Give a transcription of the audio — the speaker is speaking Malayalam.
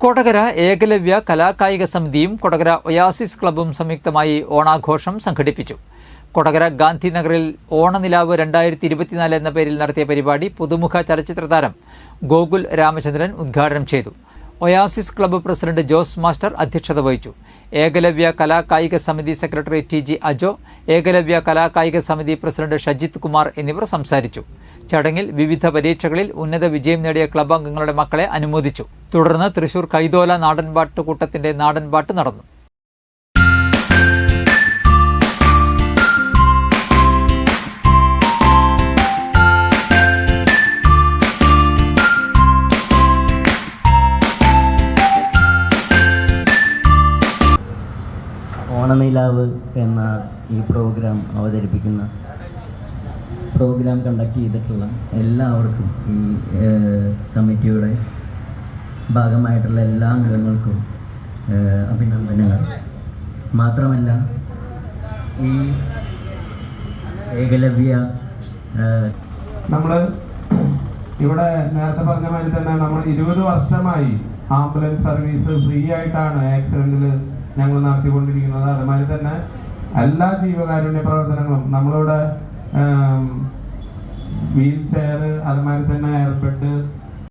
കൊടകര ഏകലവ്യ കലാകായിക സമിതിയും കൊടകര ഒയാസിസ് ക്ലബ്ബും സംയുക്തമായി ഓണാഘോഷം സംഘടിപ്പിച്ചു. കൊടകര ഗാന്ധിനഗറിൽ ഓണനിലാവ് 2024 എന്ന പേരിൽ നടത്തിയ പരിപാടി പുതുമുഖ ചലച്ചിത്ര താരം ഗോകുൽ രാമചന്ദ്രൻ ഉദ്ഘാടനം ചെയ്തു. Oasis club president Jose master അധ്യക്ഷത വഹിച്ചു. ഏകലവ്യ കലാകായിക സമിതി സെക്രട്ടറി TG അജോ, ഏകലവ്യ കലാകായിക സമിതി പ്രസിഡന്റ് ഷജിത് കുമാർ എന്നിവർ സംസാരിച്ചു. ചടങ്ങിൽ വിവിധ പരീക്ഷകളിൽ ഉന്നത വിജയം നേടിയ ക്ലബ്ബ് അംഗങ്ങളുടെ മക്കളെ അനുമോദിച്ചു. തുടർന്ന് തൃശൂർ കൈതോല നാടൻപാട്ട് കൂട്ടത്തിന്റെ നാടൻപാട്ട് നടന്നു. ഓണനിലാവ് എന്ന ഈ പ്രോഗ്രാം കണ്ടക്ട് ചെയ്തിട്ടുള്ള എല്ലാവർക്കും ഈ കമ്മിറ്റിയുടെ ഭാഗമായിട്ടുള്ള എല്ലാ അംഗങ്ങൾക്കും അഭിനന്ദനങ്ങൾ. മാത്രമല്ല, ഈ ഏകലവ്യ നമ്മൾ ഇവിടെ നേരത്തെ പറഞ്ഞ മാതിരി തന്നെ നമ്മൾ 20 വർഷമായി ആംബുലൻസ് സർവീസ് ഫ്രീ ആയിട്ടാണ് ആക്സിഡന്റിൽ ഞങ്ങൾ നടത്തിക്കൊണ്ടിരിക്കുന്നത്. അതുമാതിരി തന്നെ എല്ലാ ജീവകാരുണ്യ പ്രവർത്തനങ്ങളും നമ്മളിവിടെ വീൽ ചെയർ, അതുമാതിരി തന്നെ എയർബെഡ്,